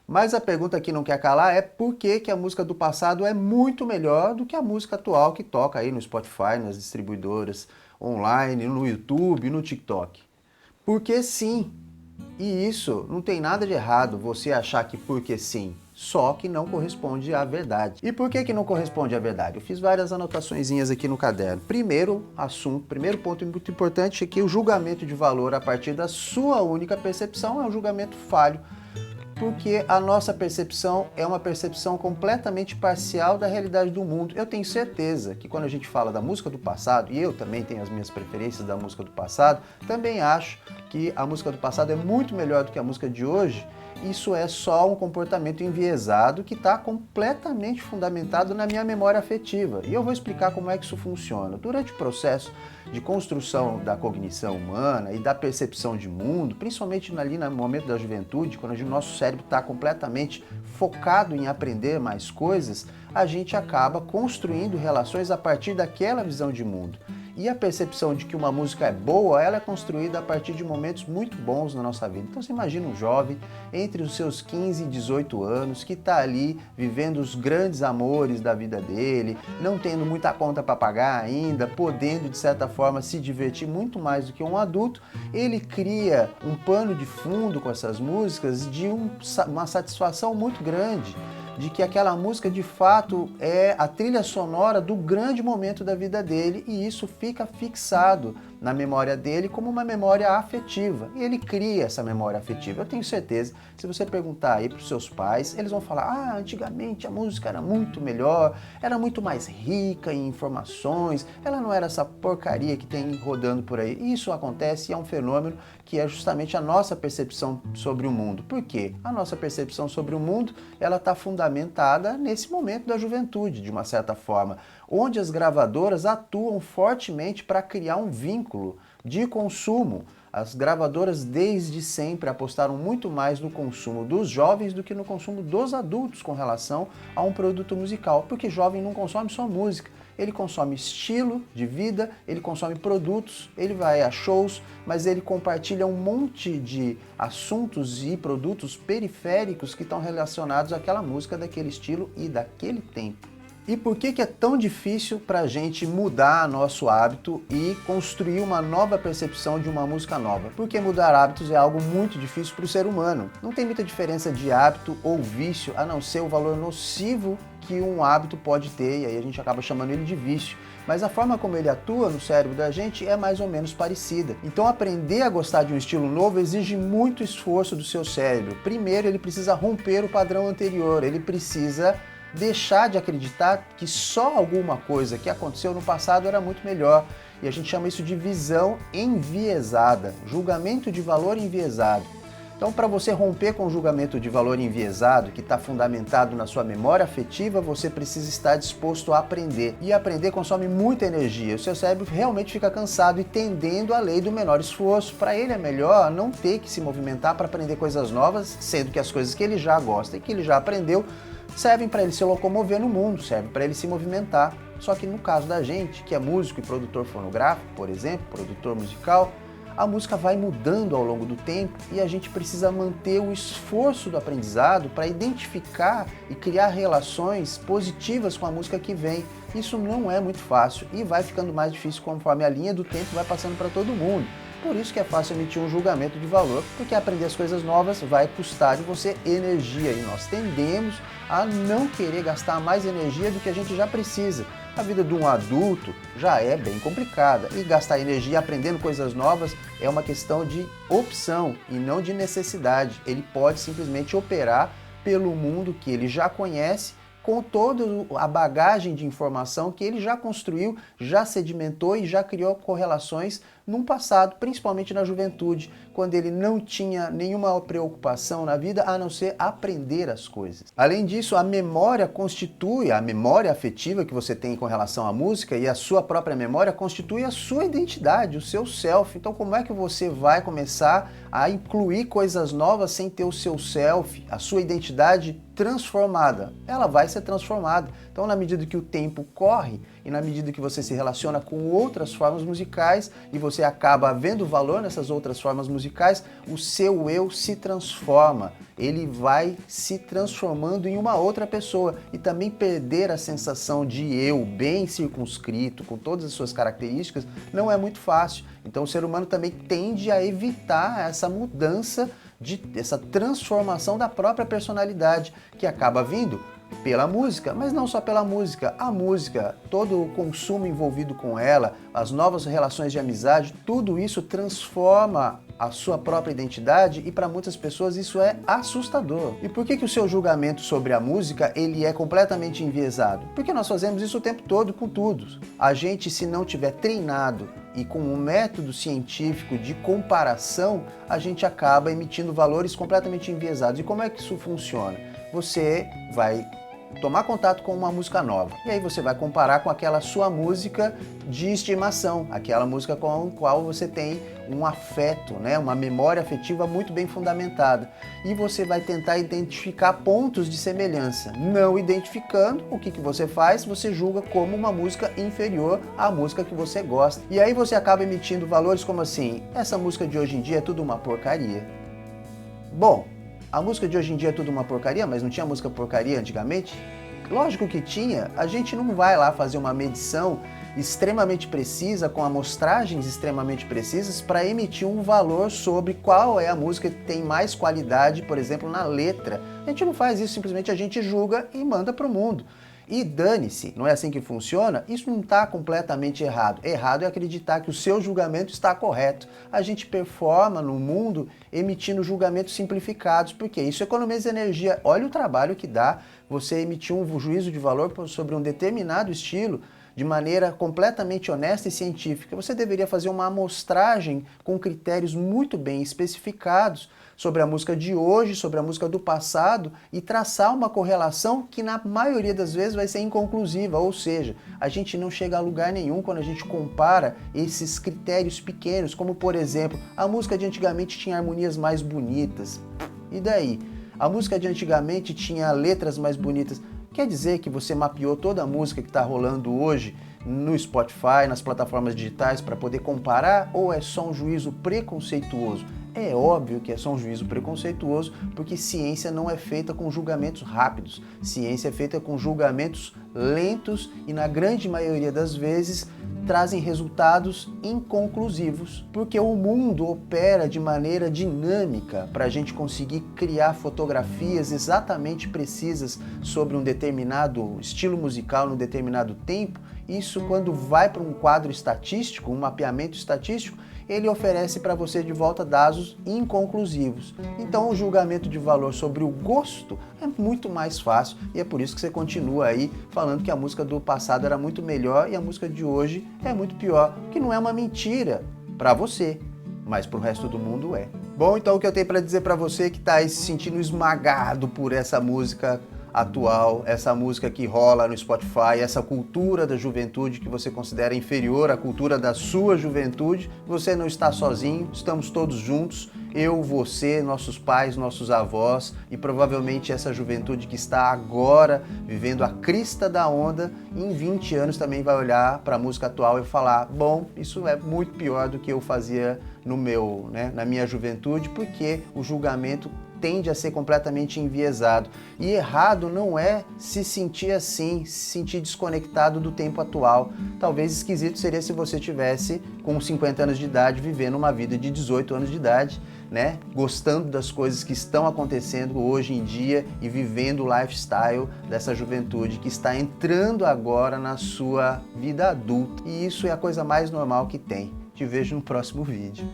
Mas a pergunta que não quer calar é por que que a música do passado é muito melhor do que a música atual que toca aí no Spotify, nas distribuidoras online, no YouTube, no TikTok. Porque sim, e isso não tem nada de errado você achar que porque sim, só que não corresponde à verdade. E por que que não corresponde à verdade? Eu fiz várias anotaçõezinhas aqui no caderno. Primeiro assunto, primeiro ponto muito importante é que o julgamento de valor a partir da sua única percepção é um julgamento falho, porque a nossa percepção é uma percepção completamente parcial da realidade do mundo. Eu tenho certeza que quando a gente fala da música do passado, e eu também tenho as minhas preferências da música do passado, também acho que a música do passado é muito melhor do que a música de hoje. Isso é só um comportamento enviesado que está completamente fundamentado na minha memória afetiva. E eu vou explicar como é que isso funciona. Durante o processo de construção da cognição humana e da percepção de mundo, principalmente ali no momento da juventude, quando o nosso cérebro está completamente focado em aprender mais coisas, a gente acaba construindo relações a partir daquela visão de mundo. E a percepção de que uma música é boa, ela é construída a partir de momentos muito bons na nossa vida. Então você imagina um jovem entre os seus 15 e 18 anos que está ali vivendo os grandes amores da vida dele, não tendo muita conta para pagar ainda, podendo de certa forma se divertir muito mais do que um adulto. Ele cria um pano de fundo com essas músicas de uma satisfação muito grande, de que aquela música de fato é a trilha sonora do grande momento da vida dele e isso fica fixado na memória dele como uma memória afetiva. E ele cria essa memória afetiva. Eu tenho certeza, se você perguntar aí para os seus pais, eles vão falar: ah, antigamente a música era muito melhor, era muito mais rica em informações, ela não era essa porcaria que tem rodando por aí. E isso acontece e é um fenômeno que é justamente a nossa percepção sobre o mundo. Por quê? A nossa percepção sobre o mundo, ela está fundamentada nesse momento da juventude, de uma certa forma, onde as gravadoras atuam fortemente para criar um vínculo de consumo. As gravadoras desde sempre apostaram muito mais no consumo dos jovens do que no consumo dos adultos com relação a um produto musical, porque jovem não consome só música, ele consome estilo de vida, ele consome produtos, ele vai a shows, mas ele compartilha um monte de assuntos e produtos periféricos que estão relacionados àquela música, daquele estilo e daquele tempo. E por que é tão difícil para a gente mudar nosso hábito e construir uma nova percepção de uma música nova? Porque mudar hábitos é algo muito difícil para o ser humano. Não tem muita diferença de hábito ou vício, a não ser o valor nocivo que um hábito pode ter, e aí a gente acaba chamando ele de vício. Mas a forma como ele atua no cérebro da gente é mais ou menos parecida. Então aprender a gostar de um estilo novo exige muito esforço do seu cérebro. Primeiro ele precisa romper o padrão anterior, ele precisa deixar de acreditar que só alguma coisa que aconteceu no passado era muito melhor. E a gente chama isso de visão enviesada, julgamento de valor enviesado. Então, para você romper com o julgamento de valor enviesado, que está fundamentado na sua memória afetiva, você precisa estar disposto a aprender. E aprender consome muita energia. O seu cérebro realmente fica cansado e tendendo à lei do menor esforço. Para ele é melhor não ter que se movimentar para aprender coisas novas, sendo que as coisas que ele já gosta e que ele já aprendeu servem para ele se locomover no mundo, servem para ele se movimentar. Só que no caso da gente, que é músico e produtor fonográfico, por exemplo, produtor musical, a música vai mudando ao longo do tempo e a gente precisa manter o esforço do aprendizado para identificar e criar relações positivas com a música que vem. Isso não é muito fácil e vai ficando mais difícil conforme a linha do tempo vai passando para todo mundo. Por isso que é fácil emitir um julgamento de valor, porque aprender as coisas novas vai custar de você energia e nós tendemos a não querer gastar mais energia do que a gente já precisa. A vida de um adulto já é bem complicada e gastar energia aprendendo coisas novas é uma questão de opção e não de necessidade. Ele pode simplesmente operar pelo mundo que ele já conhece, com toda a bagagem de informação que ele já construiu, já sedimentou e já criou correlações num passado, principalmente na juventude, quando ele não tinha nenhuma preocupação na vida a não ser aprender as coisas. Além disso, a memória afetiva que você tem com relação à música e a sua própria memória constitui a sua identidade, o seu self. Então como é que você vai começar a incluir coisas novas sem ter o seu self, a sua identidade transformada. Ela vai ser transformada. Então, na medida que o tempo corre e na medida que você se relaciona com outras formas musicais e você acaba vendo valor nessas outras formas musicais, o seu eu se transforma. Ele vai se transformando em uma outra pessoa e também perder a sensação de eu bem circunscrito, com todas as suas características, não é muito fácil. Então, o ser humano também tende a evitar essa mudança, essa transformação da própria personalidade, que acaba vindo pela música, mas não só pela música. A música, todo o consumo envolvido com ela, as novas relações de amizade, tudo isso transforma a sua própria identidade e para muitas pessoas isso é assustador. E por que o seu julgamento sobre a música ele é completamente enviesado? Porque nós fazemos isso o tempo todo com tudo. A gente, se não tiver treinado e com um método científico de comparação, a gente acaba emitindo valores completamente enviesados. E como é que isso funciona? Você vai tomar contato com uma música nova e aí você vai comparar com aquela sua música de estimação, aquela música com a qual você tem um afeto, né? Uma memória afetiva muito bem fundamentada, e você vai tentar identificar pontos de semelhança. Não identificando, o que você faz? Você julga como uma música inferior à música que você gosta, e aí você acaba emitindo valores como assim: essa música de hoje em dia é tudo uma porcaria. Bom, a música de hoje em dia é tudo uma porcaria, mas não tinha música porcaria antigamente? Lógico que tinha. A gente não vai lá fazer uma medição extremamente precisa, com amostragens extremamente precisas, para emitir um valor sobre qual é a música que tem mais qualidade, por exemplo, na letra. A gente não faz isso, simplesmente a gente julga e manda para o mundo. E dane-se, não é assim que funciona? Isso não está completamente errado. Errado é acreditar que o seu julgamento está correto. A gente performa no mundo emitindo julgamentos simplificados, porque isso economiza energia. Olha o trabalho que dá você emitir um juízo de valor sobre um determinado estilo de maneira completamente honesta e científica. Você deveria fazer uma amostragem com critérios muito bem especificados sobre a música de hoje, sobre a música do passado, e traçar uma correlação que na maioria das vezes vai ser inconclusiva, ou seja, a gente não chega a lugar nenhum quando a gente compara esses critérios pequenos, como por exemplo, a música de antigamente tinha harmonias mais bonitas. E daí? A música de antigamente tinha letras mais bonitas. Quer dizer que você mapeou toda a música que está rolando hoje no Spotify, nas plataformas digitais, para poder comparar, ou é só um juízo preconceituoso? É óbvio que é só um juízo preconceituoso, porque ciência não é feita com julgamentos rápidos. Ciência é feita com julgamentos lentos e, na grande maioria das vezes, trazem resultados inconclusivos, porque o mundo opera de maneira dinâmica para a gente conseguir criar fotografias exatamente precisas sobre um determinado estilo musical, num determinado tempo. Isso, quando vai para um quadro estatístico, um mapeamento estatístico, ele oferece para você de volta dados inconclusivos. Então o julgamento de valor sobre o gosto é muito mais fácil, e é por isso que você continua aí falando que a música do passado era muito melhor e a música de hoje é muito pior, que não é uma mentira para você, mas para o resto do mundo é. Bom, então o que eu tenho para dizer para você que está aí se sentindo esmagado por essa música atual, essa música que rola no Spotify, essa cultura da juventude que você considera inferior à cultura da sua juventude, você não está sozinho, estamos todos juntos, eu, você, nossos pais, nossos avós e provavelmente essa juventude que está agora vivendo a crista da onda, em 20 anos também vai olhar para a música atual e falar: bom, isso é muito pior do que eu fazia na minha juventude, porque o julgamento tende a ser completamente enviesado. E errado não é se sentir assim, se sentir desconectado do tempo atual. Talvez esquisito seria se você tivesse com 50 anos de idade vivendo uma vida de 18 anos de idade, né? Gostando das coisas que estão acontecendo hoje em dia e vivendo o lifestyle dessa juventude que está entrando agora na sua vida adulta. E isso é a coisa mais normal que tem. Te vejo no próximo vídeo.